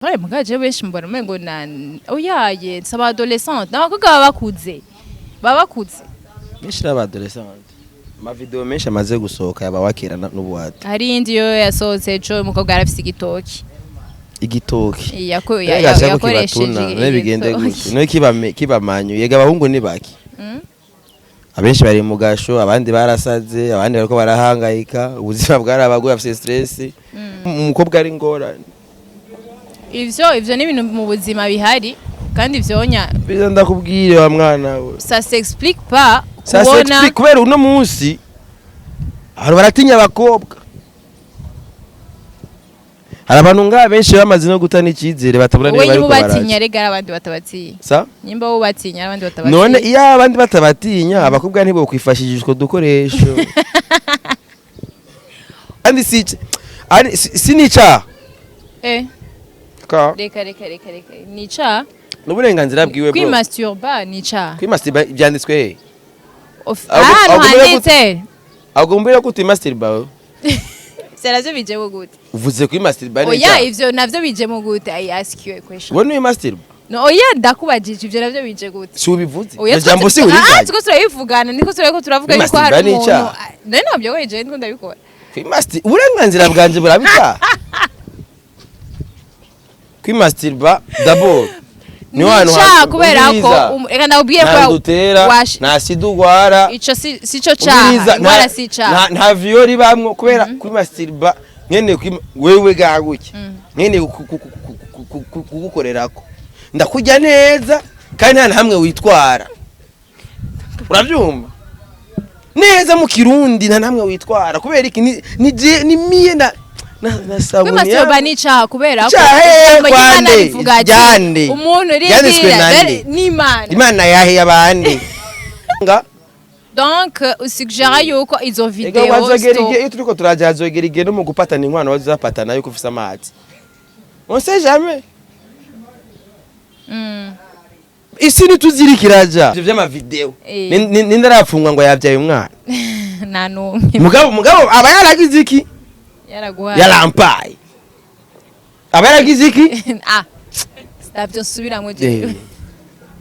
Ouais, mugaje benshi mbona umengo na oyaye saba adolescente n'abakobwa babakuze benshi n'abadolescente ma video menshi amaze gusohoka yaba wakira n'ubuhati hari indi yo yasohotse ejo umukobwa arafise igitoki yakoresheje n'ibigende gutyo no kibamanyu yega abahungu ni baki abenshi bari mu gasho abandi barasaze abandi bariko barahangayika ubuzima bwarabaguye afise stress umukobwa ari ngorane ivyo ni ibintu mu buzima bihari kandi vyonya biza ndakubwire wa mwana we ça s'explique pas ça s'explique kubera uno munsi hari baratinya abakobwa hari abantu nga benshi bamaze no gutana ikizere batabura niba ariko batinya rega abandi batabatinya sa nimba wo batinya abandi batabatinya none iya abandi batabatinya abakobwa ntibo kwifashishishwa dukoresho andi sinica reka nica n'uburenganzira bwiwe bro kwimasturba nica kwimasturba byanditswe he handitse agombera ko utimasturba Seravyo bije mu gute uvuze kwimasturba neza oya ivyo navyo bije mu gute I ask you a question wone wimasturba no oya ndakubajije ivyo navyo bije gute si ubivuze ijambo si urigaye tiko turayivugana niko tureko turavuga yuko hari umuntu none nabyo weje ndiko ndabikora kwimasturba uburenganzira bwanje burabika kwimasturba d'abord ni wanu kubera ko reka ndabwiye ko uterera nta sidugwara ico sico cyaha ngwara sica nta violi bamwe kubera kwimasturba nyene wewe gaguke nyene kugukorerako ndakujya neza kandi nta hamwe witwara uravyumva neza mu kirundi nta hamwe witwara kubera iki ni miye na kwimasturba nica kubera ko kwande umuntu ringira Imana yahe abandi donc usuggère yuko izo video iyo turiko turajazogera igihe no mu gupatana inkwano bazapatana yuko ufise amazi on sait jamais isi nituzirikiraja ivyo vy'ama video nindarapfungwa ngo yavyaye umwana nta numwe mugabo aba yaragize iki yarampaye aba yaragize iki stavyo subiramwe je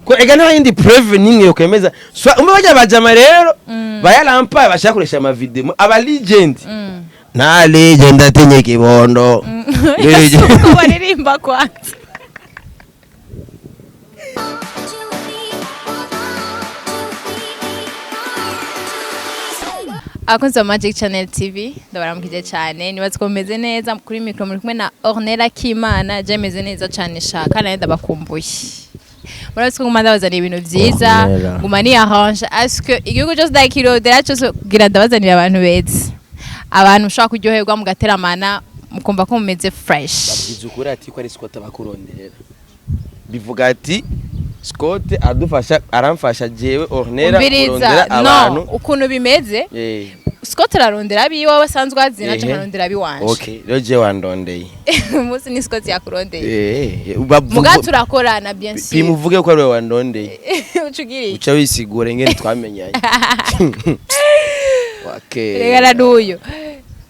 ko ega nta yindi preuve nimwe yo kwemeza umwe bajya bajama rero bayarampaye bashaka kuresha ama video aba legend nta legend atenye kibondo ko baririmba kwanza akunze Magic Channel TV ndabaramukije cyane nibaze ko meze neza kuri micro muri kumwe na Ornella Kimana je meze neza cyane shaka naye ndabakumbuye murazi ko ngumanda bazana ibintu byiza ngumani arrange aske igihugu cyose dakirodera cyose kugira ndabazanira abantu beza abantu ushaka kuryoherwa mugateramana mukumva ko mumeze fresh babwiza ukuri ati ko ari Scott abakurondera bivuga ati Scott adufasha aramfasha jewe Ornella kurondera abantu ukuntu bimeze Scott ararondera abiwe basanzwe azina cyane arondera abiwanje okay rero je wandondeye musi ni Scott yakurondeye muga turakorana bien sûr bimuvuge ko ari we wandondeye ucugiri uca wisigure ngene twamenyanye okay rega duyo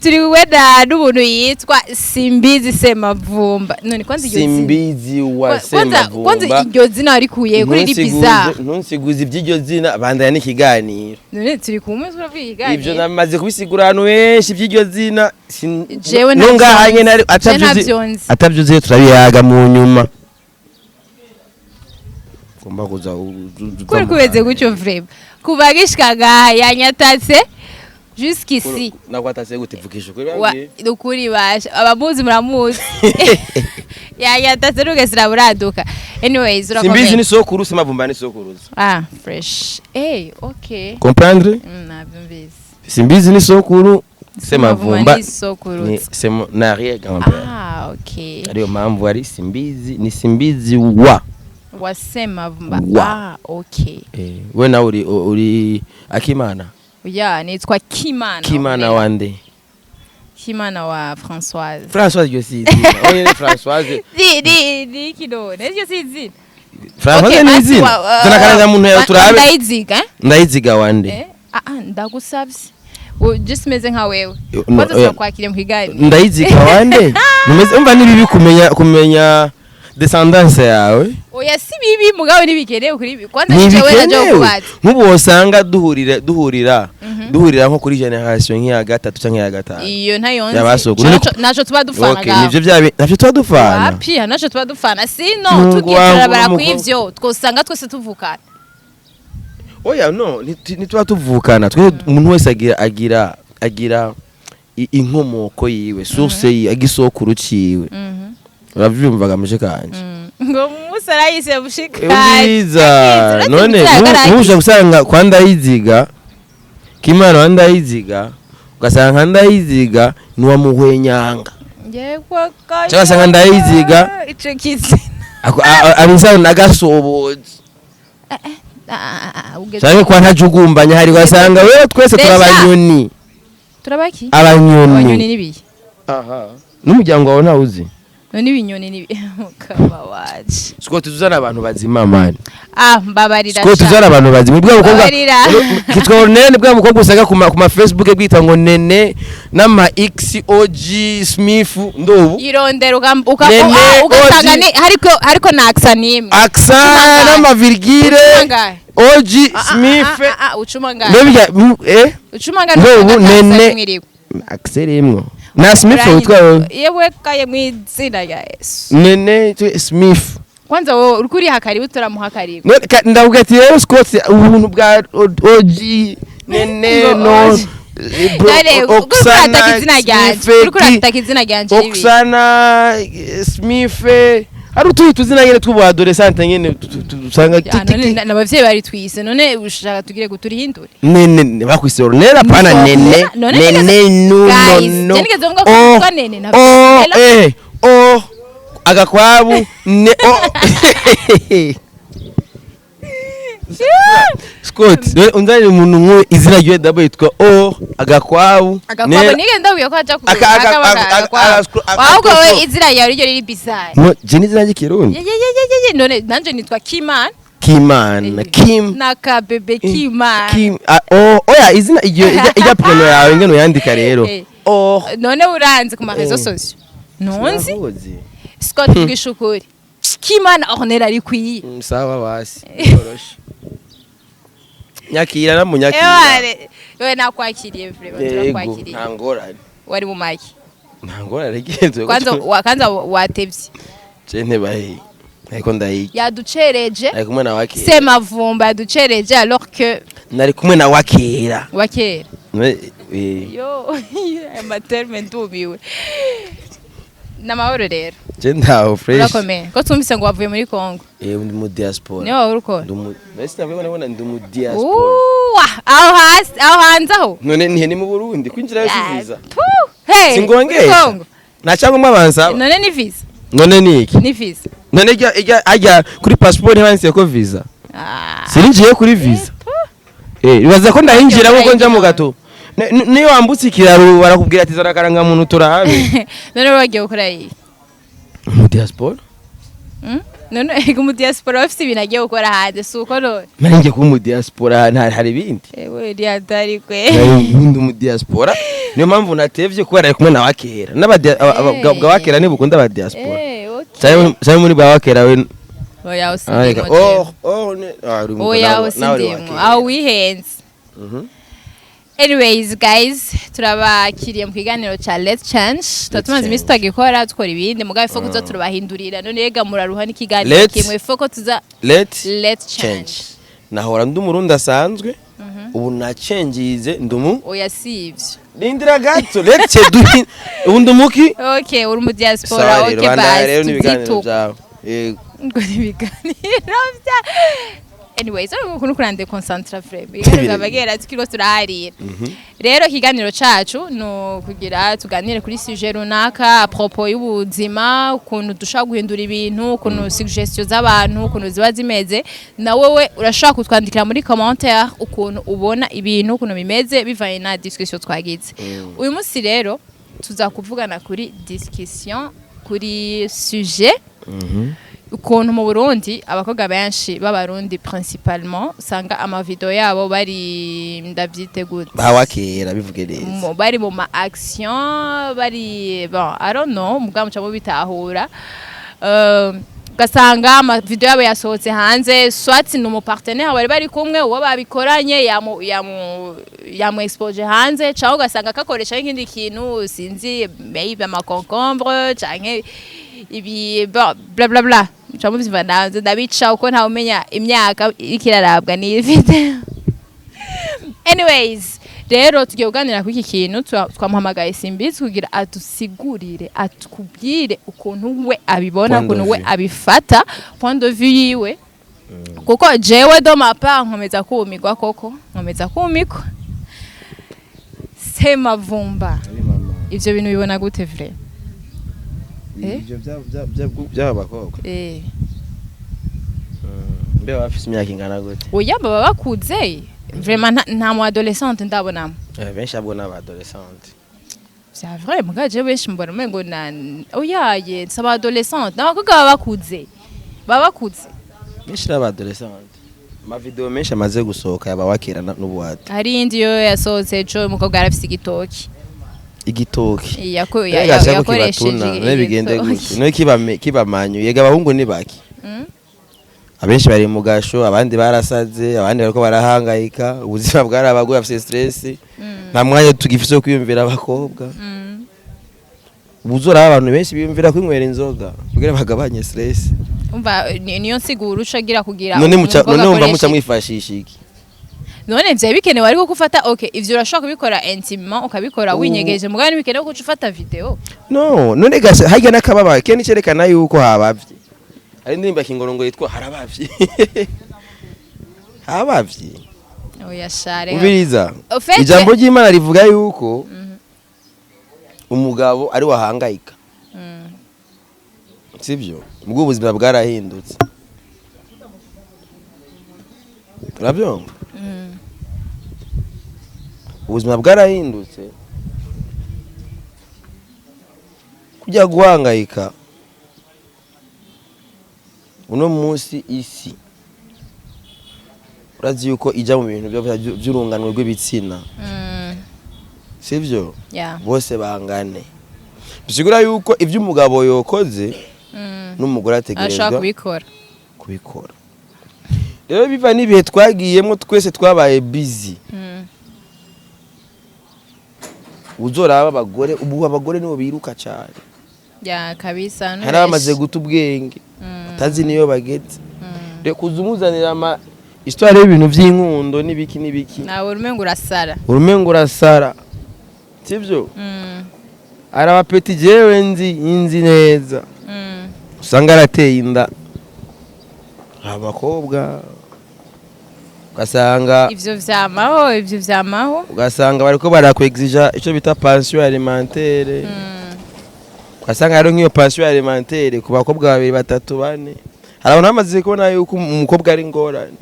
turi weda n'ubuntu yitwa Simbizi Semavumba none kwanza iryo Simbizi wa Semavumba kwanza iryo zina arikuye kuri ripiza ntunsiguze iby'iryo zina bandanya n'ikiganiro none turi kumwe turavuga ikiganiro ivyo namaze kubisigura ahantu benshi by'iryo zina jewe nongahanye nari atavyuze turabiyaga mu nyuma kumba kuza kuri kubeze gucyo vrema kubagishikaga yanyatatse jusqu'ici nakwatase gutivukisha kuri ukuri basha abamuzi muramuzi yatatse rugesira buraduka anyways urakomeye Simbizi ni sokuru Semavumba ni sokuruza fresh okay comprendre nabyumvise Simbizi ni sokuru Semavumba ni sokuruza ni n'arrière grand-père okay ariyo mpamvu ari Simbizi ni Simbizi wa Semavumba okay we na uri Akimana ya nitwa Kimana wande Kimana wa Françoise yo si oye Françoise di kido nezyo si Françoise ni zina tunakaranga muntu ya turabe ndayiziga wande ndagusabye just meze nka wewe kwaza kwakire mu kigari ndayiziga wande numeze umva nibibi kumenya descendance yawe oya si bibi mugabo nibikenewe kuri ibi kwanza jewe naje kubaza nk'ubu wosanga duhurira nko kuri generation nk'iya gatatu canke ya gatanu iyo ntayonze naco tuba dufana okay nivyo byabe navyo tuba dufana wapi naco tuba dufana sino tugiye bara kwivyo twosanga twese tuvukana oya no nituba tuvukana twe umuntu wese agira inkomoko yiwe source yi agisokuru ciwe uravyumvaga muje kanje ngo musarayise bushikanye biza none uje gusanga kwanda yiziga kimana wanda yiziga ugasanga ndayiziga nuwa muhwenyanga yego kaje cyangwa ndayiziga ico kizi abisa nagasobozi cyangwa kwa ntajugumbanya hari wasanga wewe twese turabanyoni turabaki abanyoni nibi aha n'umuryango wawe ntawuzi none ibinyoni nibi mukaba waje siko tuzana abantu bazima mani mbabarira siko tuzana abantu bazima bwa bukobwa kitwa nene bwa bukobwa usanga kuma Facebook bwita ngo nene nama XOG Smith ndobu irondera ugasanga ni hariko na accent nimwe accent nama virgule OG Smith ucuma ngahe ucuma ngahe ndobu nene accent imwe na Smith utwa yewe kaye mwizina ya Yesu nene Smith kwanza wowe urikuri hakari turamuhakari ndavuga ati rero Scott ubuntu bwa OG nene no Oksana Oksana Smith ari tuzina nyene tw'ubu adolescente nyene tusanga n'abavyeyi bari twise none ushaka tugire guturihindure nene bakwise Ornella pana nene no agakwabu ne Scott undari umuntu nkwe izina ryo double yitwa agakwabu nigenda uyo ko aja kuaka wahubwo we izina yawe ryo riri bizarre no je nizina ry'ikirundi none nanje nitwa Kimana Kim na ka bebe Kimana oya izina ijya preno yawe ngeno yandika rero none uranze ku marezo sociaux nonzi Scott bwishukuri Kimana Ornella ari kwiyi sawa basi oroshe nyakira na munyakira wewe nakwakiriye vraiment turakwakiriye ntangorane wari mu maki ntangorane genzo kwanza watevye cene bahe ariko ndayi yaducereje ari kumwe na wakira sema vumba yaducereje alors que nari kumwe na wakira yo amaterme ndubiwe namahoro rero je ndaho fresh urakomeye ko tumvise ngo wavuye muri Kongo ndi mu diaspora niyo uruko mbese nabona ndi mu diaspora aho hanze aho none ni mu Burundi kwinjira yasiza singongeye na cyangwa mwabanza none ni visa none ni iki ni visa none ajya kuri passport handitse ko visa sirinjiye kuri visa bibaza ko ndahinjira nkuko nja mu gato niyo wambutse ikiraro barakubwira ati zarakaranga muntu turahabe none wagiye gukora iyi mu diaspora none ego mu diaspora bafite ibintu agiye gukora hanze suko none nanjye ku mu diaspora hari ibindi ewe ryatari kwe ndi mu diaspora niyo mpamvu natevye ko ari kumwe na wakera n'abagwa wakera ni bukunda ba diaspora cyane muri ba wakera we oya usindimo oya usindimo aho wihenze anyways guys turabakiriye mu kiganiro cha Let's Change tumaze imisi tugikora tukora ibindi mugabe foko zo turabahindurira none yega muraruha n'ikiganiro kimwe foko tuza Let's Change nahora ndumurundi asanzwe ubu na changize ndumu oya sivyo Lindira gato let's do ubu ndumuki okay uri mu diaspora okay basi tuzitu ngo ibiganiro bya anyways ukuntu kurande concentrate frame bagera tukirwa turaharira rero kiganiro cacu no kugira tuganire kuri sujet runaka a propos y'ubuzima ukuntu dushaka guhindura ibintu ukuntu suggestions z'abantu ukuntu ziba zimeze na wewe urashaka kutwandikira muri commentaire ukuntu ubona ibintu ukuntu bimeze bivanye na discussion twagize uyu munsi rero tuzakuvugana kuri discussion kuri sujet ukuntu mu Burundi abakobwa benshi b'abarundi principalement usanga ama video yabo bari ndavyitegura bawakera bivuge neza bari mu ma action bari bon I don't know mugamuca mu bitahura ugasanga ama video yabo yasohotse hanze swat ni umupartenaire bari bari kumwe uwo babikoranye yamu expose hanze cyangwa ugasanga akakoresha ikindi kintu sinzi maybe ama concombre canke ibi bla bla bla cyangwa biva nanze ndabica uko nta umenya imyaka ikirarabwa ni video. Anyways, rero tugiye kuganira ku iki kintu twamuhamagaye Simbizi kugira atusigurire atukubwire ukuntu we abibona ukuntu we abifata point de vue yiwe kuko jewe do mapa nkomeza kumigwa koko nkomeza kumikwa sema vumba ivyo bintu bibona gute vrai ivyo by'abakobwa mbe bafise imyaka ingana gute oya baba bakuze vraiment nta mu adolescente ndabona benshi abona aba adolescente c'est vrai mugaje benshi mbona mengo na oyaye saba adolescente n'abakobwa baba bakuze benshi aba adolescente ma video menshi amaze gusohoka yaba wakira n'ubuhati hari indi yo yasohotse cyo umukobwa arafise igitoki yakoresheje n'ibigende gute no kibamanyu yega abahungu ni baki abenshi bari mu gasho abandi barasaze abandi bariko barahangayika ubuzima bwarabaguye afite stress nta mwanya tugifise wo kwiyumvira abakobwa ubuzora abantu benshi biyumvira kwinywera inzoga kugira bagabanye stress umva niyo nsiguro ucagira kugira none umva muca mwifashisha iki none vya bikenewe ariko gufata okay ivyo urashaka kubikora intimement ukabikora winyegeje mugani bikenewe ko ufata video none gasha hajya nakababa kene cerekana yuko habavye ari ndimba kingorongo yitwa harabavye habavye oya share ubiriza ijambo ry'Imana rivuga yuko umugabo ari wahangayika sivyo ubwo ubuzima bwarahindutse turabyumva ubuzima bwarahindutse kujya guhangayika uno munsi isi urazi yuko ijya mu bintu by'urunganwe rw'ibitsina sivyo bose bangane bisigura yuko ivyo umugabo yokoze n'umugore ategerezwa kubikora rero biva n'ibihe twagiyemo twese twabaye busy uzoraba abagore ubu abagore nibo biruka cyane kabisa hari amaze guta ubwenge atazi niyo bagetse rero kuzumuzanira ama histoire y'ibintu by'inkundo n'ibiki nawe urumengo urasara sivyo araba peti jewe inzi neza usanga arateye inda abakobwa ugasanga ivyo vyamaho ugasanga bariko barakwexija ico bita pension alimentaire ugasanga rero nk'iyo pension alimentaire ku bakobwa babiri batatu bane hari abantu bamaze kubona yuko umukobwa ari ngorane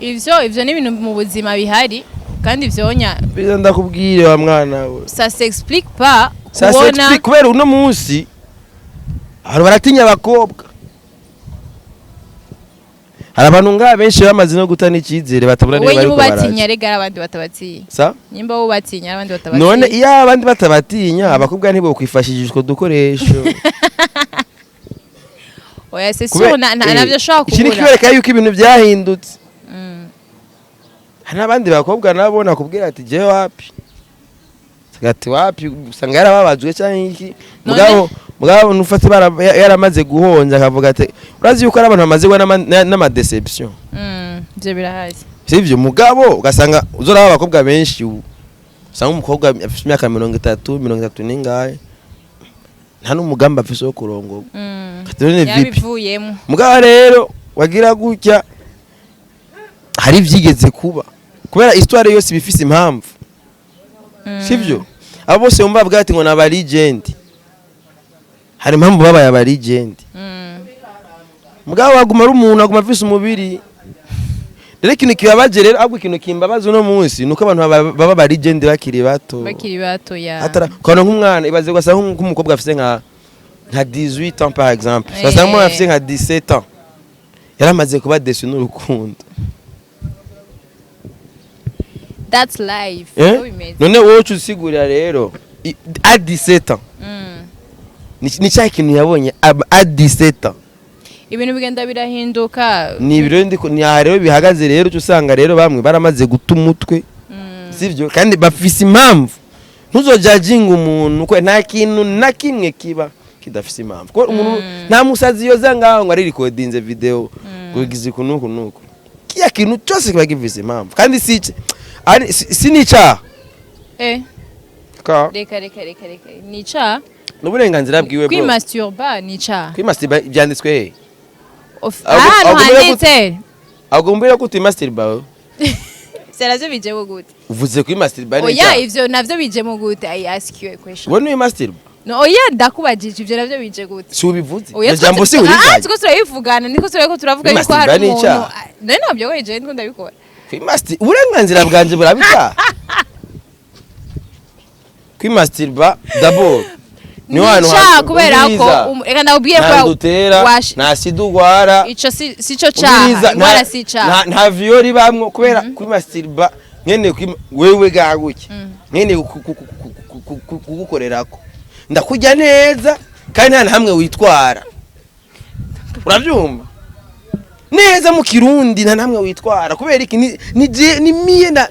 ivyo ni ibintu mu buzima bihari kandi vyonya biza ndakubwire wa mwana we ça s'explique pas kubera uno munsi abantu baratinya abakobwa hari abantu nga benshi bamaze no gutana icyizere batabura niba bari ko baraje batinya rega abandi batabatinya sa nimba wo batinya abandi batabatinya none iyo abandi batabatinya abakobwa ntibo kwifashishishwa dukoresho oya c'est sûr navyo shaka kubura iki nikwereka yuko ibintu byahindutse n'abandi bakobwa nabo nakubwira ati je wapi sagati wapi usanga yarababajwe cyane iki mugabo nufate yaramaze guhonja akavuga ati urazi yuko arabantu bamaze n'ama deception byo birahazi sivyo mugabo ugasanga uzora abakobwa benshi usanga umukobwa afite imyaka 30 ningahe nta n'umugamba afise wo kurongorwa yabivuyemo mugabo rero wagira gutya hari vyigeze kuba kubera histoire yose bifise impamvu sivyo abo bose umva bwati ngo naba legend hari impamvu babaye aba legend mugabo baguma ari umuntu aguma afise umubiri rero ikintu kibabaje rero ahubwo ikintu kimbabaza uno munsi nuko abantu baba ba legend bakiri bato ya atara kono nk'umwana ibaze gwasa nk'umukobwa afise nka 18 ans par exemple ça moi afise nka 17 ans yaramaze kuba déçu n'urukundo. That's life. None wowe usigurira rero à 17 ans. Ni cya kintu yabonye à 17 ans. ibintu bigenda birahinduka ni ibiro ndiko ni rero bihagaze rero usanga rero bamwe baramaze guta umutwe sivyo kandi bafise impamvu ntuzojajinga umuntu ko nta kintu na kimwe kiba kidafise impamvu ko umuntu nta musazi yoza ngaho ngo ari recordinze video kugize kunuko nuko kiya kintu cyose kiba gifise impamvu kandi si nica ka reka nica n'uburenganzira bwiwe bro kwimasturba nica kwimasturba byanditswe he handitse agombera ko utimasturba Seravyo bijemo gute uvuze kwimasturba ni oya ivyo navyo bijemo gute I ask you a question wone wimasturba no oya ndakubajije ivyo navyo bije gute si ubivuze oya jambo si urikaje tuko turayivugana niko tureko turavuga yuko hari umuntu none nabyo weje ndiko ndabikora kwimasturba uburenganzira bwanje burabika kwimasturba d'abord ni wano kubera ko reka ndabwiye ko uterera nta sidugwara ico sico cyaha ngwara sica nta violi bamwe kubera kwimasturba nyene wewe gaguke nyene kugukorerako ndakujya neza kandi nta hamwe witwara uravyumva neza mu kirundi nta namwe witwara kubera iki ni miye na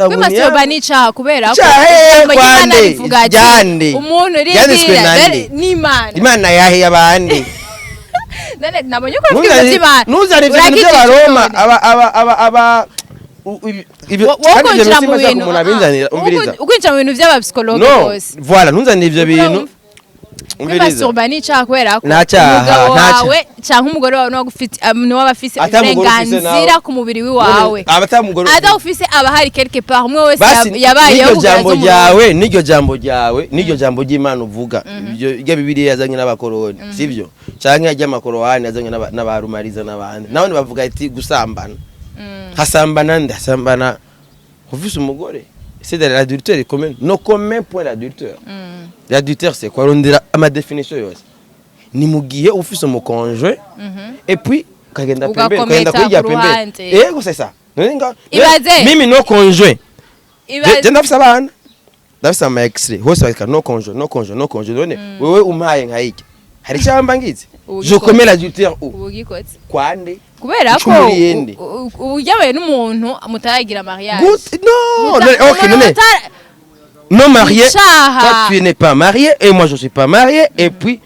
kwimasturba ni cyaha kubera ko kwande umuntu Imana yahe abandi nabonye ko ufite by'Imana nuzane ibintu by'abaroma aba wokonjira mu bintu ukwinjira mu bintu by'abapsikologe bose voilà nuzane ivyo bintu kwimasturba ni cyaha kubera ko umugabo wawe cyangwa umugore wawe niwe abafise uburenganzira ku mubiri wawe adawufise aba hari quelque part umwe wese yabayeho n'iryo jambo ry'Imana uvuga ibyo Bibiliya yazanye n'abakoroni sivyo canke ajya amakorowani yazanye n'abarumariza n'abandi nabone bavuga ati gusambana hasambana ufise umugore c'est de l'adultère commun no commun point l'adultère l'adultère c'est quoi rondera ama définition yose ni mugihe ufise umukonje et puis kagenda pembe yego c'est ça mimi no conjoint je ndafisa abana ndafisa ama extrait hose bakika no conjoint none wewe umpaye nkayiki hari cyamba ngize je commets l'adultère ubugikotse kwande kubera ko uyabaye n'umuntu mutaragira mariage non marié toi tu n'es pas marié et moi je suis pas marié et puis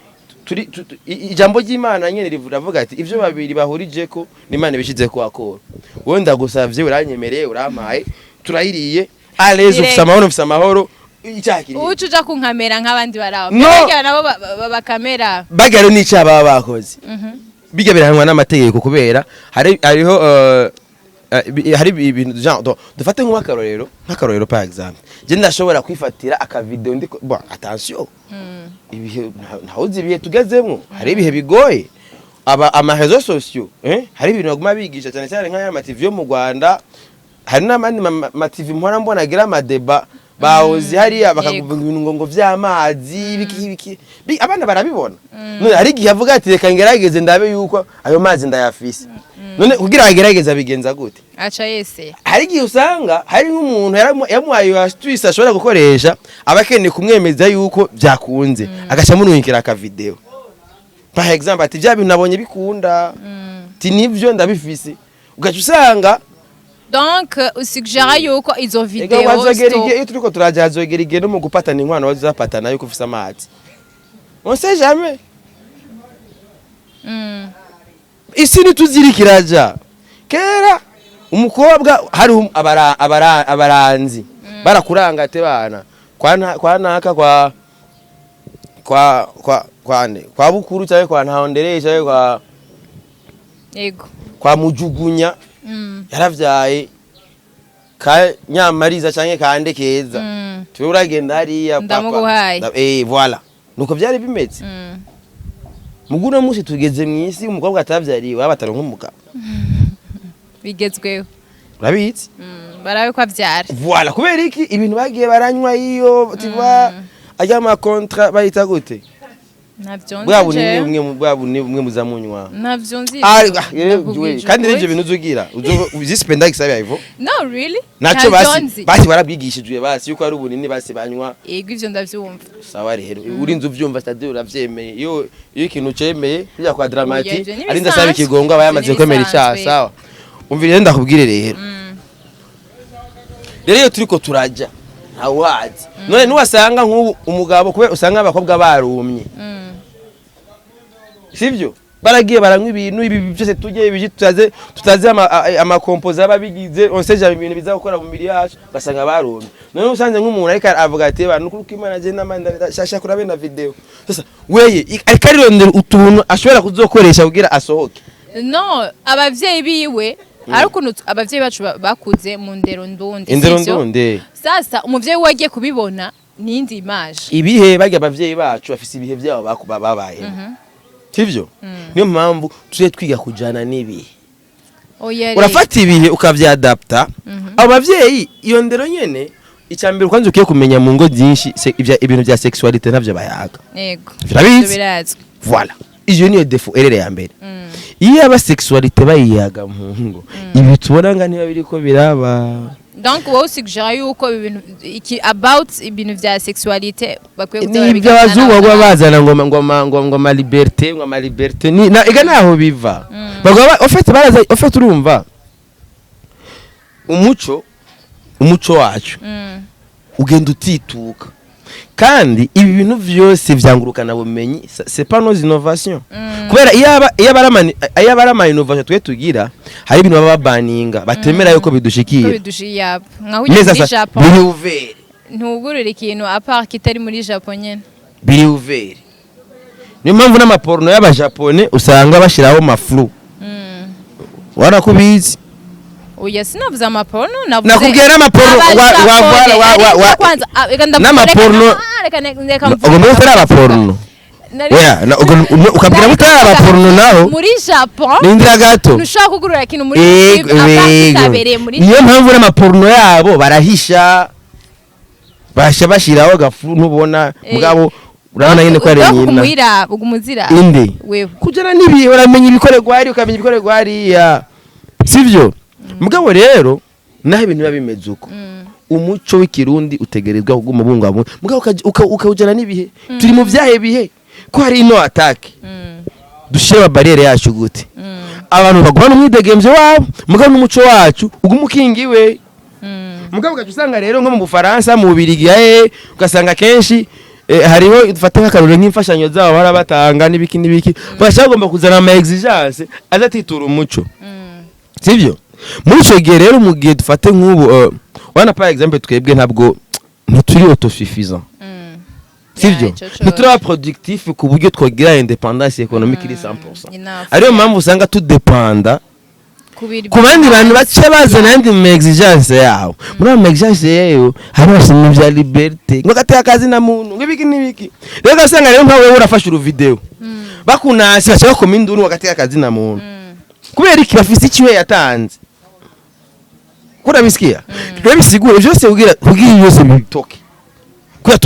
ijambo ry'Imana nyene rivuga ati ivyo babiri bahurije ko n'Imana bishize ko akora wowe ndagusavye uranyemereye urampaye turayiriye allez ufise amahoro icyakiri ucuja kunkamera nk'abandi baraho bagera nabo babakamera bagero n'icya baba bakoze bijya birahanwa n'amategeko kubera hariho hari ibintu genre dufate nk'akarorero par exemple je ndashobora kwifatira aka video ndiko bon attention ibihe ntawuzi ibihe tugezemwo hari ibihe bigoye ama réseaux sociaux hari ibintu baguma bigisha cyane cyane nk'aya ma TV yo mu Rwanda hari n'amandi ma TV mpora mbona agira ama débat bawozi hariya bakavuga ibintu ngo vy'amazi biki abana barabibona none hari igihe avuga ati reka ngerageze ndabe yuko ayo mazi ndayafise none kugira agerageza bigenza gute aca yese hari igihe usanga hari nk'umuntu yamuhaye astuce ashobora gukoresha abakeneye kumwemeza yuko byakunze agaca munukira aka video par exemple ati bya bintu nabonye bikunda ti nivyo ndabifise ugaca usanga donc usuggera yuko izo video iyo turiko turajazogera igihe no mu gupatana inkwano bazapatana yuko ufise amazi on sait jamais isi nituzirikiraja kera umukobwa hari abaranzi barakurangate bana kwa naka kwa bukuru cyangwa kwa ntahondereye cyangwa kwa mujugunya yaravyaye ka nyamariza canke kande keza twe uragenda hariya papa voilà nuko byari bimeze muguno musi tugeze mwisi umukobwa atavyariwe abataronka umugabo bigezweho urabitse barawe ko avyara voilà kubera iki ibintu bagiye baranywa iyo tiba ajya ma contrat bayita gute navyo bwabo ni umwe muzamunywa navyo nzi kandi n'ivyo bintu uzugira uzisipenda gisaba hivyo no really naco basi barabwigishijwe basi yuko ari ubunini basi banywa yego ivyo ndavyumva sawa rero urinze uvyumva stade uravyemeye iyo ikintu cemeye kujya kwa dramati ari ndasaba ikigongo abayamaze kwemera icyaha sawa umvire ndakubwire rero iyo turiko turaja ntawazi none nuwasanga nk'ubu umugabo kubera usanga abakobwa barumye sivyo baragiye baranywa ibintu ibi byose tujye ibiji tutaze amakompoza ababigize onseje ibintu biza gukora mu miri yacu basanga barumye none usanze nk'umuntu ariko avuga ati abantu kuko Imana je n'amanda shasha kurabe na video sasa weye ariko arirondera utuntu ashobora kuzokoresha kugira asohoke no abavyeyi biwe ariko abavyeyi bacu bakuze mu ndero ndundi indero ndundi sasa umuvyeyi wagiye kubibona nindi image ibihe bajya abavyeyi bacu bafise ibihe byabo babaye sivyo niyo mpamvu tuje twiga kujana n'ibihe urafata ibihe ukavyadapta abo bavyeyi iyo ndero nyene icyambere kwanze ukiye kumenya mu ngo byinshi ibintu bya sexualité ntavyo bayaga yego birazwi voilà iyo niyo defo erere ya mbere iyo aba sexualité bayiyaga mu ngo ibi tubona nga niba biriko biraba donc wowe usigira yuko ibintu about ibintu vya sexualité bakwiye kubyara bigana n'abazuba bazana ngoma liberté ngoma liberté ni ega naho biva bagwa ofete urumva umuco wacu ugenda utituka kandi ibi bintu vyose vyangurukana bumenyi c'est pas nos innovations kubera iyo barama innovation twe tugira hari ibintu baba baninga batemera yuko bidushikira nka hujye muri Japan biri ouvert ntugurira ikintu apart kitari muri Japan nyene biri ouvert niyo mpamvu n'amaporno y'abajapone usanga bashiraho maflu warakubizi oya sinavuze amaporno navuze nakubwira amaporno n'amaporno ugomba gutera abaporno ukabwira gutera abaporno naho muri Japan nindira gato nushaka kugurura ikintu muri apart muri niyo mpamvu n'amaporno yabo barahisha bashiraho gafu ntubona mugabo urabona nyine ko ari nyina ugumuzira inde kujana nibiye uramenya ibikorerwa ari ukamenya ibikorerwa ari ya sivyo mugabo rero naho ibintu babimeze uko umuco w'ikirundi utegerezwa kuguma bungabunga mugabo ukawujana nibihe turi mu vyahe bihe ko hari ino attaque dusheba barriere yacu gute abantu bagwana umwidegemvye wabo mugabo n'umuco wacu ugumukingiwe mugabo gacusanga rero nko mu Bufaransa mu Bubirigi ugasanga kenshi hariho dufata nk'akarore nk'imfashanyo zabo barabatanga n'ibiki bashagomba kuzana ama exigence azatitura umuco sivyo muri cyo gihe rero mu gihe dufate nk'ubu wana par exemple twebwe ntabwo ntituri autosuffisant sivyo ntituri productif ku buryo twogira independance économique iri 100% ariyo mpamvu usanga tudependa ku bandi bantu bace bazana andi mu exigence yawo muri ama exigence yayo hari abashinzwe bya liberté ngo gateye akazi na muntu ngibiki nibiki rero gasanga rero nkawe urafasha uru video bakunasi bashaka kominduru gateye akazi na muntu kubera iki bafise ikiwe yatanze kura bisikia bisigura byose ugira yose bitoke kuya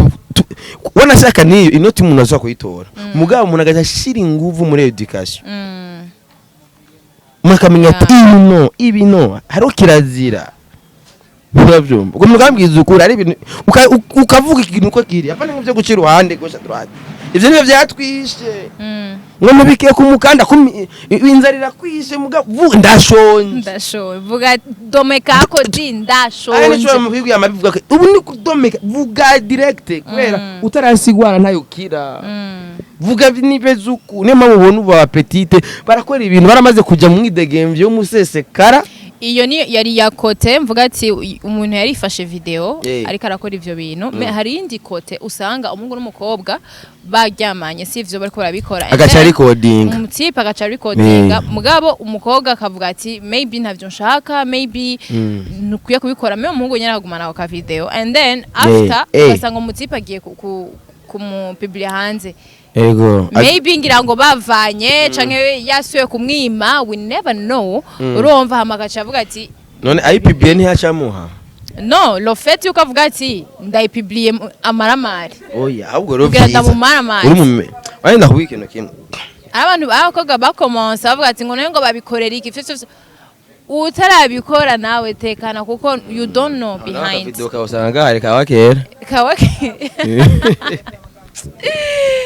wana shaka niyo inoti umuntu azwa kuyitora mugabo umuntu agaja shira inguvu muri education mukamenya ati ibi no haro kirazira biravyumva ubwo mugambwiza ukura ari ibintu ukavuga ikintu uko kiri apana nk'ivyo gucira uruhande gosha droite ivyo niyo byatwishe ngo mubikiye kumukanda inzarira kwishe mugabo ndashonje vuga domeka ko ndashonje ari cyo mubigwiye amabivuga ubu ni kudomeka vuga direct kubera utarasigwana ntayo kira vuga nibezuku niyo mpamvu ubona uba petite barakora ibintu baramaze kujya mu idegemvye yo musesekara iyo ni yari yakote mvuga ati umuntu yarifashe video ariko arakora ivyo bintu hari indi kote usanga umungu n'umukobwa baryamanye sivyo bariko barabikora agaca recording umutipe agaca recording mugabo umukobwa akavuga ati maybe ntavyo nshaka maybe nukuye kubikora me umungu nyara kugumana ako video and then after ugasanga umutipe agiye kumupublia hanze ego maybe ngira ngo bavanye canke yasuye kumwima we never know urumva hamagaca avuga ati none IPBN ntiyacamuha no lo fait ukavuga ati ndayipublie amaramari oya ahubwo ro ugenda mu maramari wenda kuba ikintu kimwe abantu abakobwa bakomonsa bavuga ati ngo nayo ngo babikorera iki utarabikora nawe tekana kuko you don't know behind video ka usanga gahari kawakera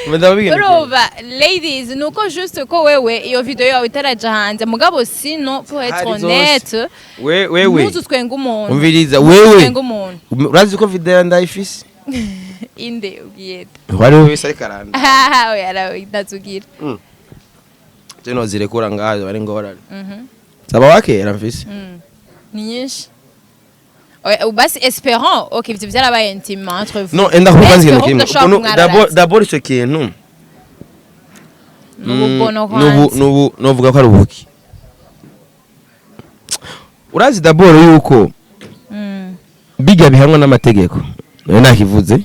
Urumva ladies nuko juste ko wewe iyo video yawe itaraja hanze mugabo sino pour être honnête wewe muzu twenga umuntu umviriza wewe twenga umuntu urazi ko video ndayifise inde ubiyeta wari wese ari karanda oya arawe ndazugira Teno zirekura ngaho bari ngorane saba wakera mfise ni nyinshi basi espérant OK ivyo byarabaye intime entre vous non enda kubanza ikintu kimwe d'abord ce kintu nubu novuga ko ari ubuki urazi d'abord yuko bijya bihanwa n'amategeko nayo nakivuze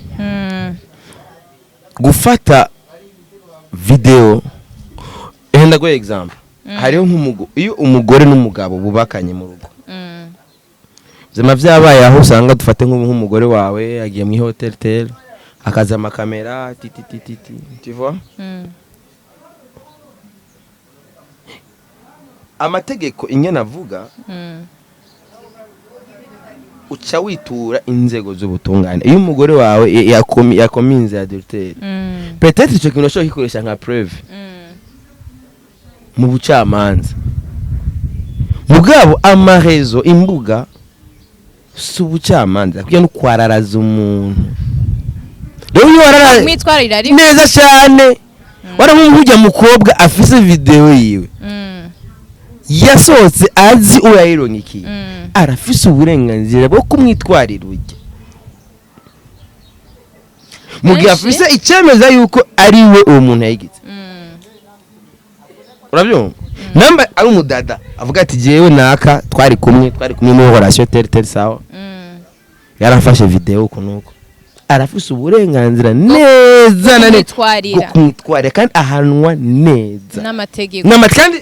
gufata video enda go example hariho iyo umugore n'umugabo bubakanye mu rugo zema vyabaye aho usanga dufate nk'umugore wawe yagiye mu hotel akaza amakamera tu vois amategeko inyana avuga uca witura inzego z'ubutungane iyo umugore wawe yakominze adultère peut-être ico kintu cyo kikoresha nka preuve mu bucamanza mugabo amarezo imbuga subucamanza kugira no kwararaza umuntu rero iyo warara mwitwarira neza cyane waramujya mukobwa afise video yiwe yasohotse azi uyayironkiye arafise uburenganzira bwo kumwitwarira ujye mugihe afise icemeza yuko ari we uwo muntu yayigize urabyumva namba ari umudada avuga ati jewe naka twari kumwe muri relation tel sawa yarafashe video kunuko arafise uburenganzira neza na neza kumwitwarira kandi ahanwa neza n'amategeko kandi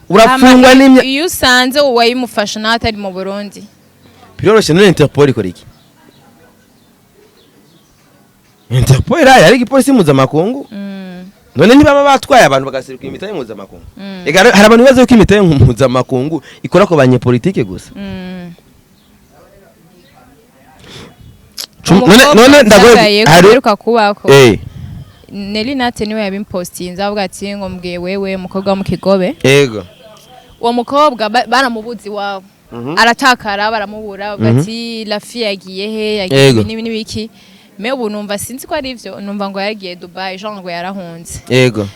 urafungwa n'imya iyo usanze wayimufasha natari mu Burundi biroroshye none Interpol ikora iki Interpol ari igipolisi mpuzamakungu none ntibaba batwaye abantu bagasirika imitaye mpuzamakungu hari abantu bibaza ko imitaye mpuzamakungu ikora ko banyepolitike gusa none ndagoye haruka kubako Nelly Nate niwe yabimpostinze avuga ati ngo mbwiye wewe mukobwa mu Kigobe yego uwo mukobwa baramubuzi wabo aratakara baramubura bati la fille yagiye he yagiye n'ibiki me ubu numva sinzi ko ari ivyo numva ngo yagiye Dubai genre ngo yarahunze yego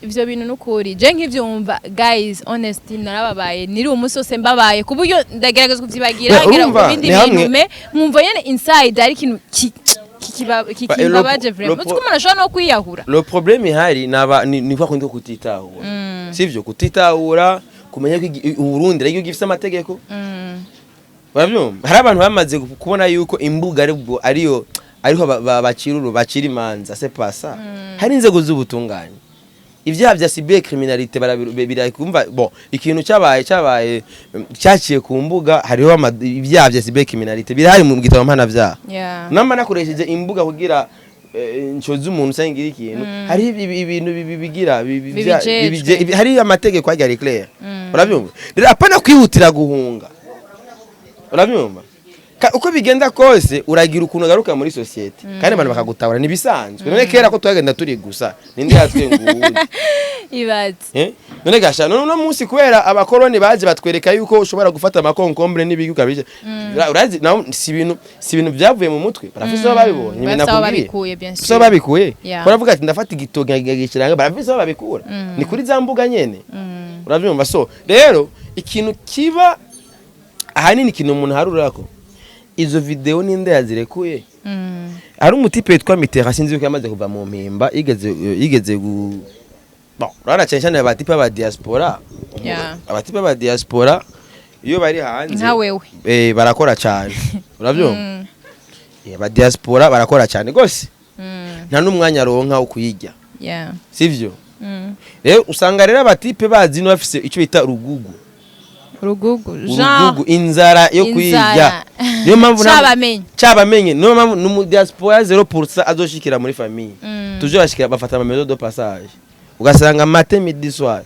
ivyo bintu nukuri je nk'ivyumva guys honestly narababaye niri umunsi wose mbabaye kuburyo ndagerageza kuvyibagira ngira ngo bindi bintu me mwumva yene inside ari kintu kikibabaje vraiment utko umuntu ashobora no kwiyahura le problème ihari ni kwa kundi kutitahura sivyo kutitahura kumenya ko Burundi rero gifite amategeko baravyumva hari abantu bamaze kubona yuko imbuga ariyo ariko bacira imanza c'est pas ça hari inzego z'ubutunganye ivyaha vya cybercriminalité birakumva bon ikintu cyabaye cyaciye ku mbuga hariho ivyaha vya cybercriminalité birahari mu gitabo mpana vyaha namba nakoresheje imbuga kugira ncoza umuntu sangira ikintu hari ibintu bibigira hari amategeko ari clair urabyumva rero apana kwihutira guhunga urabyumva uko bigenda kose uragira ukuntu garuka muri societe kandi abantu bakagutabara nibisanzwe none kera ko twagenda turi gusa ninde yatwe ngubundi ibaze none gasha no munsi kubera abakoroni baje batwereka yuko ushobora gufata amakonkombre n'ibiguka bije urazi si ibintu byavuye mu mutwe barafise babibonye nyine nakubwiye so babikuye baravuga ati ndafata igitoga gishiranga barafise babikura ni kuri zambuga nyene urabyumva so rero ikintu kiba ahanini ikintu umuntu harurako izo video ninde yazirekuye ari umutipe yitwa Mitera sinzi uko yamaze kuva mu mpimba igeze bon rara cyane abatipe ba diaspora abatipe ba diaspora iyo bari hanze nka wewe barakora cyane urabyumva ba diaspora barakora cyane gose nta numwanya ronka ukuyijya sivyo rero usanga rero abatipe bazi no bafise icyo bita rugugu urugugu inzara yo kwiga niyo mpamvu cabamenye niyo mpamvu mu diaspora 0% azoshikira muri famille toujours bashikira bafata ama maison de passage ugasanga matin midi soir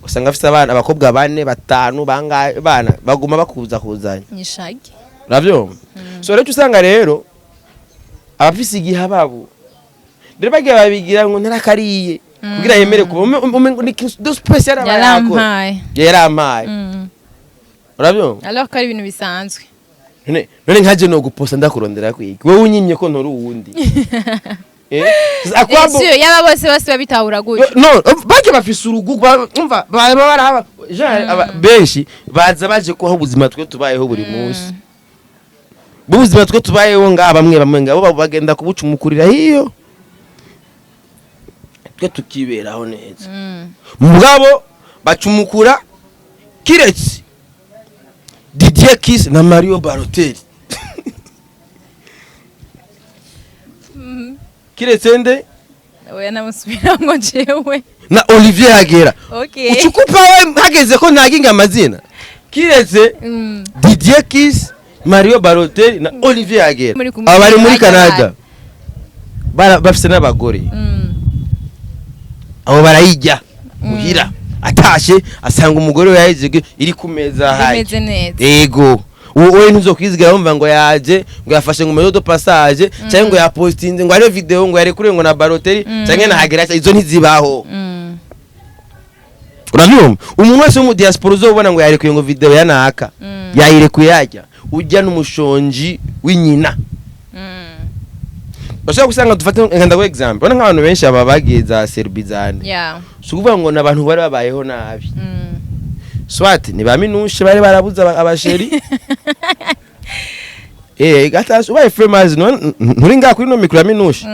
usanga afite abana abakobwa 4 5 bangaye bana baguma bakuzanya nyishage ravyo so rero usanga rero abafise igihe ababo rero bagiye babigira ngo ntarakariye kugira yemere kuba ni do special yarampaye ravyo alors ko ari ibintu bisanzwe none nkaje no guposta ndakurondera kwiki wowe unyimye ko ntori uwundi akwabo yaba bose babitahura gutyo no baje bafise urugugu umva barahaba benshi baje ko ubuzima twe tubayeho buri munsi ubuzima twe tubayeho bamwe ngabo bagenda kubucumukurira hiyo twe tukiberaho neza mugabo bacumukura kiretse Didier Kiss na Mario Balotelli kiretse nde oya namusubira ngo jewe na Olivier Hagera okay ucukupa we hageze ko ntaginga amazina kiretse Didier Kiss Mario Balotelli na Olivier Hagera abari muri Canada bafise n'abagore abo barayijya muhira atashe asanga umugore we yahejege iri ku meza haye yego wowe ntuzokwizigira wumva ngo yaje ngo yafashe ngo maison de passage cyangwa ngo yapostinze ngo ari video ngo yare kure ngo na Balotelli cyangwa na Hagera izo ntizibaho urabyumva umuntu wese mu diaspora uzobona ngo yarekuye ngo video yanaka yayirekuye yajya ujya n'umushonji w'inyina bashaka gusanga dufate nganda go example bona nk'abantu benshi aba bageza Serbizane sukuvuga ngo nabantu bari babayeho nabi swati ni baminushe bari barabuza abasheri gatasu baye famous nturi nga kuri no mikro minushe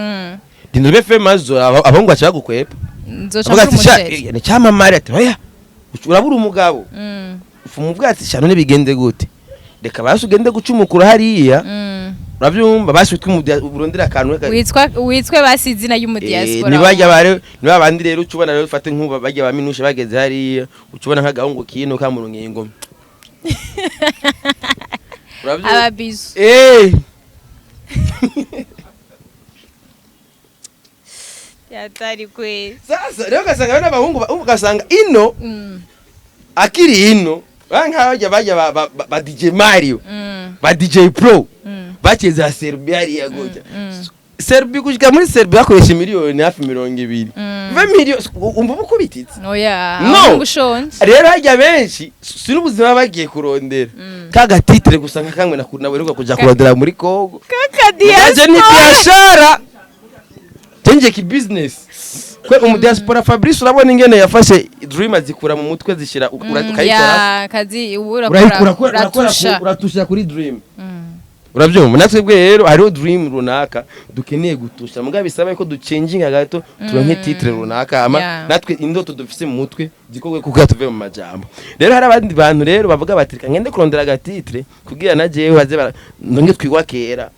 ndinube famous abongo acha gukwepa nzocha kumusheri ni cyamamare ati oya urabura umugabo umuvuga ati cyane bigende gute reka basugende gucumukura hariya urabyumva baswitwe burondera akantu witwe basizina y'umu diaspora ni bajya bare ni babandi rero ucubona rero ufate nkuba bajya baminushe bageze hariya ucubona nk'agahungu kino kamurungiye ngo ababizu yatari kwe sasa rero gasanga n'abahungu ugasanga ino akiri ino bajya ba DJ Mario ba DJ Pro bacheza Serbia ya goja Serbia kushika muri Serbia akoresha miliyoni hafi 200 miliyoni umva bukubititse oya ngushonje rero hajya benshi siri ubuzima bagiye kurondera kaga titre gusanga kamwe naweruka kuja kurondera muri Kongo kaka diaspora ni biashara tenje ki business kwe umu diaspora Fabrice urabona ingene yafashe dream azikura mu mutwe zishira ukayikora ya kazi uratusha kuri dream urabyumva natwe bwe rero hariho dream runaka dukeneye gutusha muga bisaba ko duchanginga gato turonke titre runaka ama natwe indoto dufise mu mutwe zikogwe kugira tuve mu majambo rero hari abandi bantu rero bavuga batirika ngende kurondera gatitre kugira najewe haze ndonge twigwa kera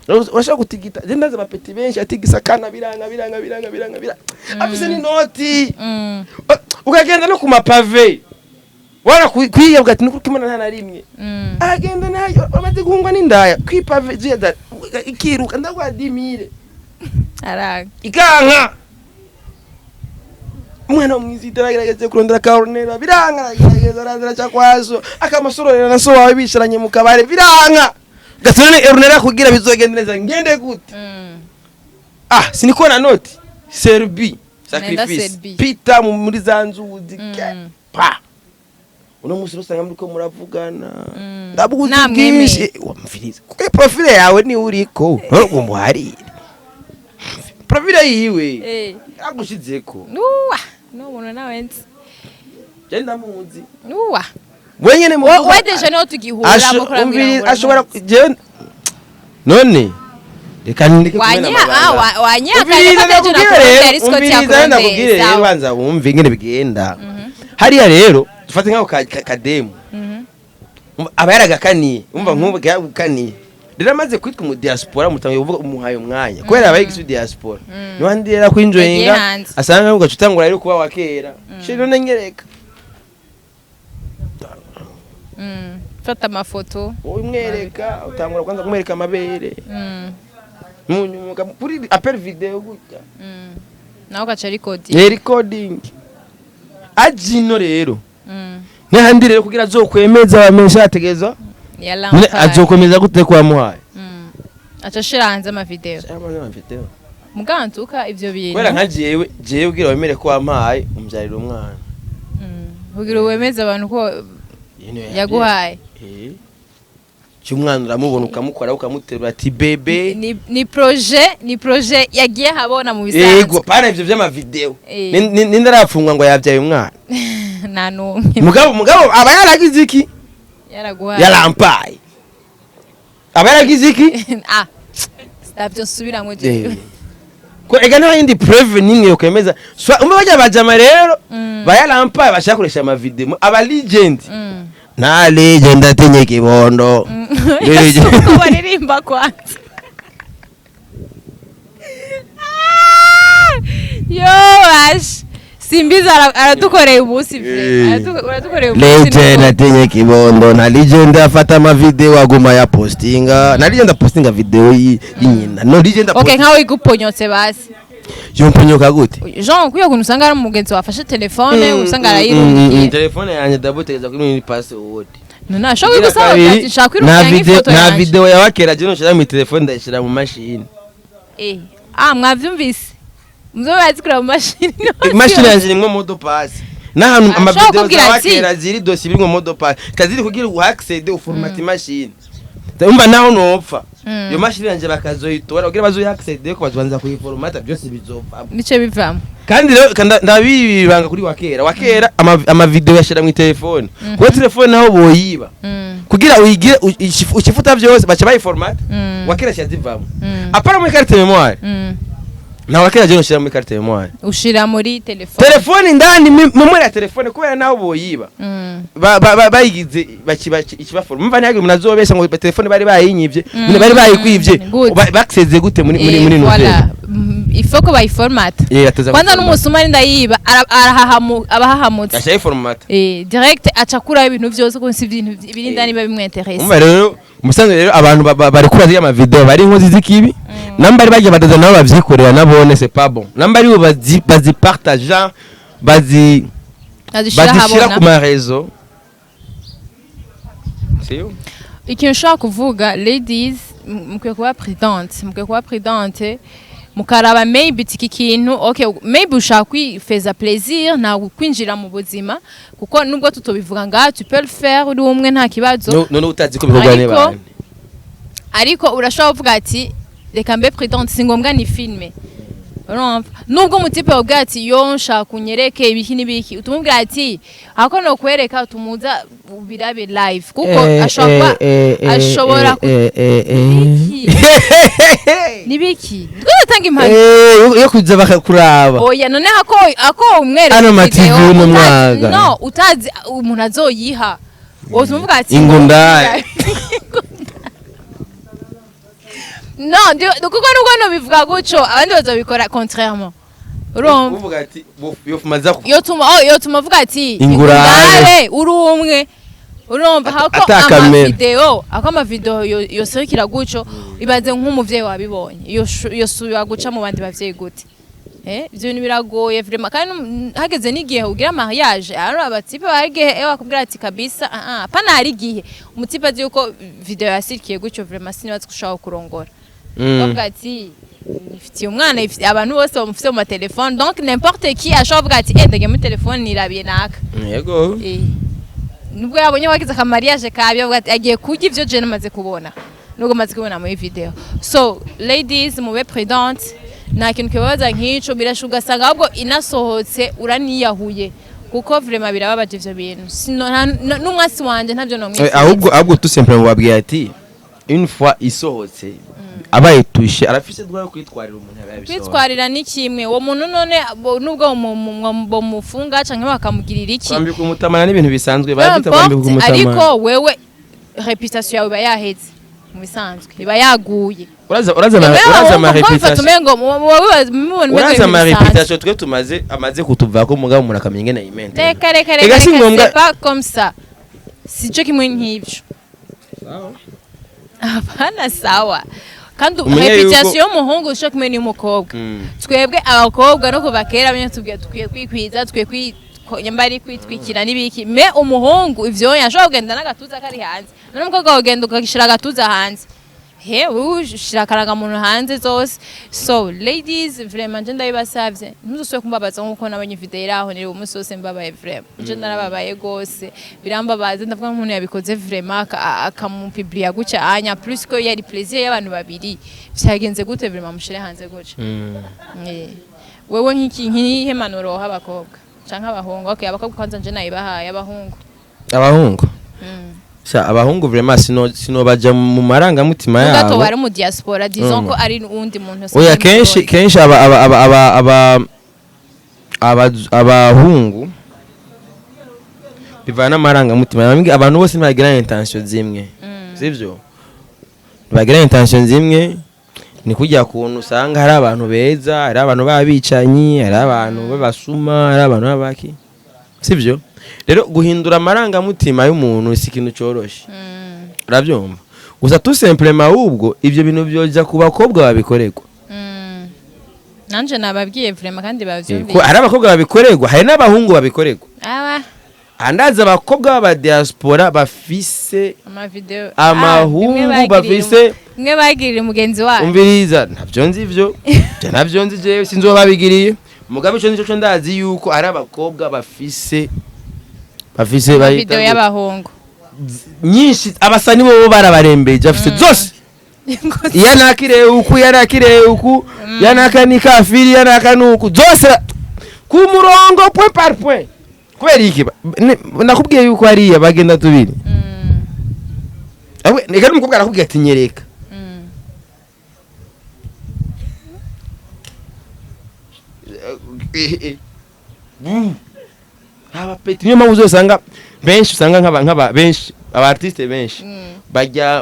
urashaka gutigita zendaze bapeti benshi atigisa kana biranga afise ni noti ukagenda no ku mapave wala kwiyabwa ati nuko kimana nta narimwe agenda nayo bamaze guhungwa n'indaya kwipave ziyada ikiruka ndagwadimire araga ikanka umwana umwizitira gerageze kurondera karonera biranga gerageza randira cyakwazo akamasoro na so wawe bisharanye mu kabare biranga gasone erunera kugira bizogendereza ngende gute sinikona noti Serbi sacrifice pita muri zanzuzi pa uno musi rusanga muri ko muravugana ndabuguzi bwinshi wamfiriza kuko profile yawe ni uriko ngo muharire profile yiwe agushizeko no muntu nawenze genda muzi wenyene mu wedeje no tugihura mu kurambira ashobora je none reka ndike kumena wanyaka kaje na kurondera risko cyakubwira banza wumve ingene bigenda hariya rero dufate nk'ako kademu abayaragakaniye umva nk'ubu gakaniye rero amaze kwitwa mu diaspora mutangiye kuvuga umuhaye umwanya kubera abayigisu diaspora niwandi rero kwinjoyinga asanga ngo gacutangura rero kuba wakera shiro nengereka fata amafoto umwereka utangura kwanza kumwereka amabere munyumuka kuri appel video gutya naho gacha recording recording ajino rero n'ahandi rero kugira azokwemeza abamesha ategezwa azokomeza gute kwa muhaye acashira hanze ama video mugantuka ivyo bintu kwera nka jewe ugira wemere ko wampaye umbyarira umwana ugira wemeza abantu ko yaguhaye cy'umwana uramubona ukamukora ukamuterura ati bebe ni projet yagiye habona mu bisanzwe yego pana ivyo vy'ama video ninde arafungwa ngo yabyaye umwana nta numwe mugabo aba yaragize iki yaraguhaye yarampaye aba yaragize iki Stabyo subira je ko ega nta yindi preuve nimwe yo kwemeza umwe bajya bajama rero bayarampaye bashakoresha ama video aba legend na legend atenye kibondo legend baririmba kwanza yo ash simbiza aratukoreye ubusi vye aratukoreye ubusi legend atenye kibondo na legend afata ama video aguma ya postinga na legend postinga video yinyina no legend okay nkawe iguponyotse basi yomponyoka gute Jean kuyo kunusanga ari umugenzi wafashe telefone usanga arayirungiye telefone yanje dabotegeza kuri ni passe wote nona shobora gusaba ati shakwiruka ngifoto na video ya wakera je no shira mu telefone ndashira mu machine mwavyumvise muzobazi kura mu machine machine yanje nimwe modo pass nahantu ama video za wakera ziri dosi birimo modo pass kaziri kugira uaccede u format machine umva naho nopfa yo machine yanje bakazoyitora kugira bazoyaccede ko bazobanza kuyiformata byose bizova nice bivamo kandi rero ndabibanga kuri wakera ama video yashira mu telefone ko telefone naho boyiba kugira uyigire ukifuta byose bacha bayiformata wakera cyazivamo apara mu carte memoire na wakera je no shira mu carte memoire ushira muri telefone ndani memoire ya telefone kubera naho boyiba bayigize ikibaforma mva nyagira munazobesha ngo telefone bari bayinyivye bari bayikwivye bakseze gute muri voilà ifoko bayiformat kwanza n'umusumari ndayiba abahahamutse acha iformat direct acakura ibintu byose ko si ibintu biri ndani babimwenteresse umva rero umusanze rero abantu bari kurazi ama video bari inkozi zikibi nambari baje badaza nabo bavyikorera nabone c'est pas bon nambari bazi partager bazishira ku ma réseau sio ikintu ushaka kuvuga ladies mukwiye kuba prudente mukaraba maybe tiki kintu okay maybe ushaka kwifeza plaisir na kwinjira mu buzima kuko nubwo tutobivuga nga tu peux le faire uri umwe nta kibazo no utazi ko bikorwa ne bane ariko urashobora kuvuga ati reka mbe prudente singombwa ni filme nubwo mutipe wabwira ati yo nshaka kunyereke ibiki n'ibiki utumubwira ati ako no kwereka utumuza birabe live kuko ashobora nibiki twatanga impano yo kuza bakakuraba oya none ako umwereka ano mativu no mwaga no utazi umuntu azoyiha utumubwira ati ingunda non kuko nubwo no bivuga guco abandi bazobikora contrairement urumva uvuga ati yofumaza yo tuma vuga ati ingurare uri umwe urumva hako ama video yosekira guco ibaze nk'umuvyeyi wabibonye yo subiwa guca mu bandi bavyeyi gute ibyo biragoye vraiment kandi hageze n'igihe ugira mariage ari abatipe bagiye bakubwira ati kabisa pana hari gihe umutipe azi yuko video yasirikiye guco vraiment sinibaze kushaka kurongora bavuga ati ifitiye umwana abantu bose bamufite mu telefone donc n'importe qui ashobora ati ndege mu telefone nirabiye naka yego nubwo yabonye wagize akamariage kabyo bavuga ati agiye kujya ivyo je namaze kubona nubwo maze kubona muri video so ladies mube prudente nta kintu kibabaza nk'ico birashuga sanga ahubwo inasohotse uraniyahuye kuko vraiment birababaje ivyo bintu n'umwasi wanje ntavyo no mwisi ahubwo tout simplement wabwiye ati une fois isohotse abaye tushe arafise dwa kwitwarira umuntu yabaye kwitwarira ni kimwe uwo muntu none nubwo mufunga canke bakamugirira iki kwambika umutamana n'ibintu bisanzwe babyita kwambika umutamana ariko wewe reputation yawe bayaheze mu bisanzwe iba yaguye uraza ma reputation twe amaze kutuvako mugabo umuntu akamenya ingene yimente reka c'est pas comme ça sico kimwe nk'ivyo abana sawa kandi Umenye reputation yuko- y'umuhungu sico kimwe n'umukobwa twebwe abakobwa no kuva kera bamwe tubwiye tukwiye kwikwiza tukwiye nyambari kwitwikira n'ibiki me umuhungu ivyo yashobora kugenda n'agatuza kari hanze none umukobwa ugenda ukagishira agatuza hanze he ushira karanga muntu hanze zose so ladies vraiment je ndabibasavye ntuzoswe kumbabaza nkuko nabonye video iraho niri umunsi wose mbabaye vraiment je narababaye gose birambabaza ndavuga umuntu yabikoze vraiment akamupiblia guca anya plus ko yari plaisir y'abantu babiri vyagenze gute vraiment mushire hanze guca wewe nk'ihe manuro habakobwa canke abahungu okay abakobwa kwanza je nayibahaye abahungu abahungu vraiment sino baja mu maranga mutima yabo gato bari mu diaspora disons ko ari undi muntu oya kenshi abahungu bivana amaranga mutima abantu bose ntibagira intention zimwe sivyo bagira intention zimwe ni kujya kuntu usanga hari abantu beza hari abantu babicanyi hari abantu babasuma hari abantu babaki sivyo rero guhindura amaranga mutima y'umuntu si ikintu cyoroshe urabyumva gusa tout simplement ahubwo ivyo bintu byoja ku bakobwa babikorerwa nanje nababwiye vraiment kandi bavyumviye ko hari abakobwa babikorerwa hari n'abahungu babikorerwa andaza abakobwa b'aba diaspora bafise amahungu bafise mwe bagirira umugenzi wawe umviriza ntabyo nzi ivyo je nabyo nzi je sinzi uwo babigiriye mugabe ico nico ndazi yuko ari abakobwa bafise video y'abahungu nyinshi abasani bo barabarembeje afise zose yanakire uku yanakani kafiri yanakanuku zose ku murongo point par point kubera iki nakubwiye yuko ari bagenda tubiri awe nega umukobwa arakubwiye ati nyereka aba peti niyo mpamvu uzosanga benshi usanga nk'aba benshi aba artiste benshi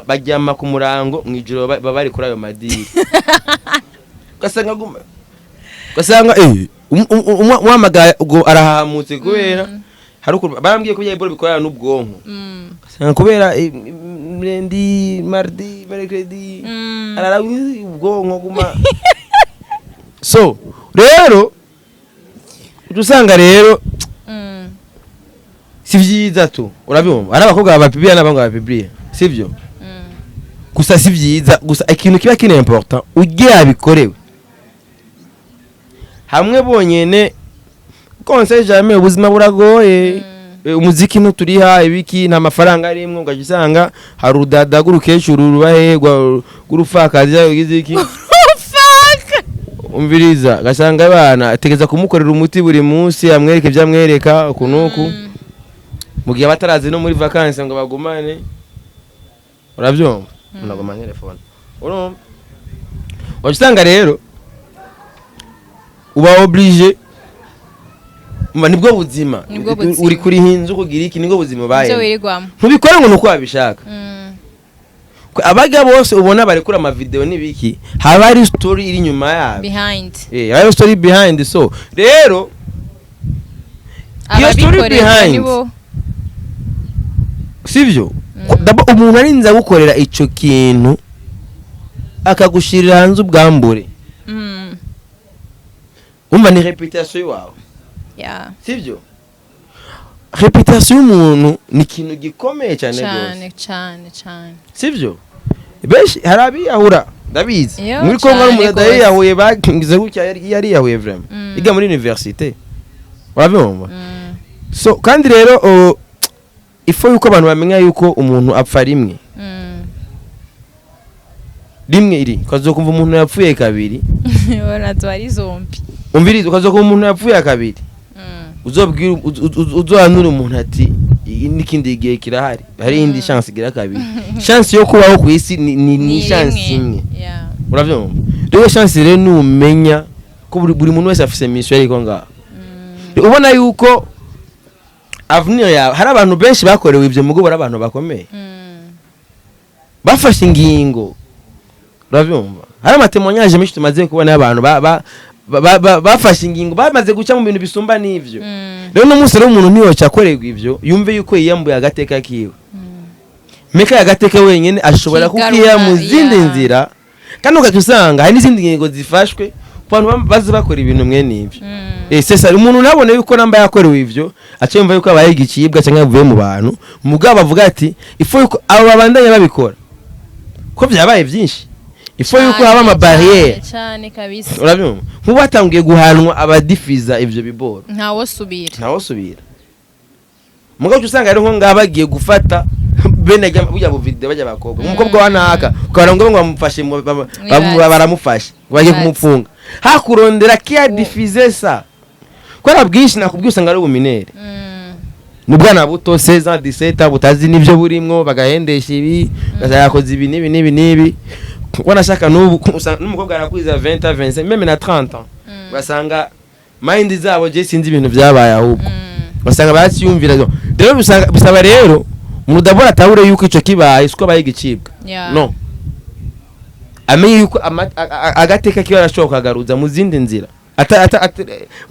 bajyama ku murango mwijoro bari kuri ayo madiri ugasanga umwamagara arahamutse kubera hari barambwiye ko byayiboro bikorana n'ubwonko ugasanga kubera lundi mardi mercredi arara ubwonko guma so rero udusanga rero si vyiza tu urabimva ari abakobwa babapibira n'abango babapibira sivyo gusa si vyiza gusa ikintu kiba kine important ugiye abikorewe hamwe bonyene conseil jamais ubuzima buragoye umuziki no turiha ibiki nta mafaranga arimwe ugagisanga hari udadaga urukecuru rubahegwa gurufakazi y'igiziki umviriza gasanga abana ategeza kumukorera umuti buri munsi amwereke byamwereka ukunuku mugiye batarazi no muri vacances ngo bagumane urabyumva unagoma telefone urumva wabisanga rero uba oblige nibwo buzima uri kuri hinzu kugira iki nibwo buzima baye ntubikore ngo nuko wabishaka abaga bose ubona bari kuri ama video nibiki haba ari story iri nyuma yabo behind hari story behind so rero iyo story behind sivyo umuntu arinza gukorera ico kintu akagushirira hanze ubwambure umva ni reputation yawe sivyo reputation y'umuntu ni ikintu gikomeye cyane gose cyane sivyo beshi harabiyahura ndabizi muri Kongo n'umuntu yahuye bagize gutya yari yahuye vraiment iga muri université urabimva so kandi rero ifo yuko abantu bamenya yuko umuntu apfa rimwe iri ukazokumva umuntu yapfuye kabiri bona twari zombi umviriza ukazokumva umuntu yapfuye kabiri uzobwira uzohanura umuntu ati n'ikindi gihe kirahari hari indi chance igira kabiri chance yo kubaho ku isi ni chance imwe uravyumva rero chance rero numenya ko buri muntu wese afise mission ariko ngaho ubona yuko avenir yawe hari abantu benshi bakorewe ivyo mugo bari abantu bakomeye bafashe ingingo uravyumva hari amatemonyage menshi tumaze kubona abantu bafashe ingingo bamaze guca mu bintu bisumba n'ivyo rero no munsi rero umuntu ntiyoca akorerwa ivyo yumve yuko yiyambuye agateka kiwe meka yagateka wenyene ashobora kukiya mu zindi nzira kandi ugatusanga hari n'izindi ngingo zifashwe abantu bazi bakora ibintu mwe n'ivyo sesa umuntu nabone yuko namba yakorewe ivyo acemva yuko abaye igicibwa cyangwa yavuye mu bantu mugabo bavuga ati ifo yuko abo babandanye babikora ko byabaye byinshi ifo yuko haba ama barriere cyane kabisa urabyumva nkuba batangiye guhanwa abadifiza ivyo biboro ntawo subira mugabo usanga rero nko ngabagiye gufata bene bujya mu video bajya bakobwa umukobwa wanaka ukabara ngo bamufashe baramufashe bagiye kumupfunga hakurondera kia diffuser ça kora bwinshi nakubwiye usanga ari ubuminere nubwana buto 16 ans 17 butazi nivyo burimwo bagahendesha ibi yakoze ibi nibi wanashaka n'umukobwa arakwiza 20 25 même na 30 ans basanga mind zabo je sinzi ibintu byabaye ahubwo basanga bacyumvira rero bisaba rero umuntu dabora atawure yuko ico kibaye siko baye igicibwa no amenye yuko agateka kiyo arashoka agaruza mu zindi nzira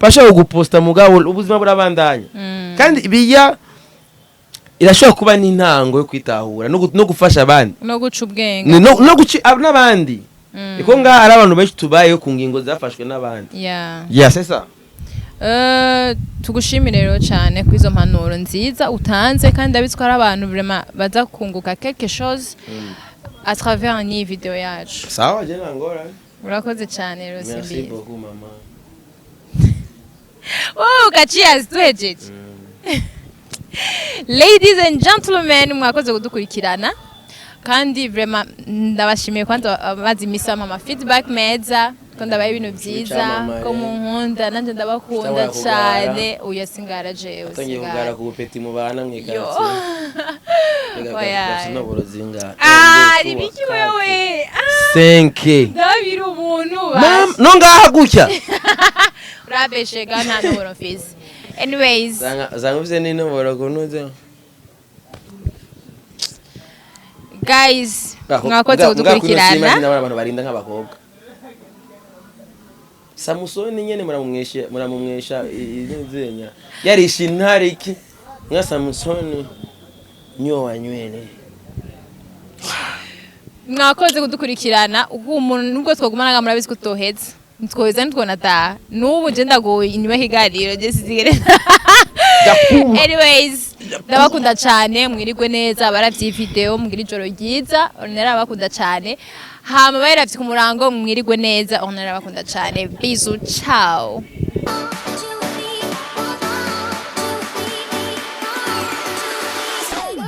bashaka guposta mugabo ubuzima burabandanya kandi biya irashobora kuba n'intango yo kwitahura no gufasha abandi no guca ubwenge no guca n'abandi iko nga ari abantu benshi tubaye ku ngingo zafashwe n'abandi sesa tugushimire rero cyane ku izo mpanuro nziza utanze kandi abitswe ari abantu vraiment baza kunguka quelque chose à travers ni video yacu sawa je nangora urakoze cyane rero simbi merci beaucoup mama cheers twejeje ladies and gentlemen mwakoze kudukurikirana kandi vraiment ndabashimiye kwanza abazi misama ama feedback meza ko ndabaye ibintu byiza ko mu nkunda nanje ndabakunda cyane uya singara je usingara ku peti mu bana mwikatsi no borozinga ribiki wewe 5 ndabira umuntu no ngaha gutya urabeshe gana no boro fees anyways zanguze ni no boro kunuze guys mwakoze kudukurikirana abantu barinda nk'abakobwa Samusoni nyene muramumwesha izenya yarisha intare iki nka Samusoni nyo wanywene mwakoze kudukurikirana umuntu nubwo twagumana murabizi ko toheza tweza ntwona ta nubu je ndago inyuma higariro je sizigere anyways ndabakunda cyane mwirigwe neza baravyi video mugira ijoro ryiza onera bakunda cyane hama bayiravye ku murango mwirigwe neza onera bakunda cyane bizu ciao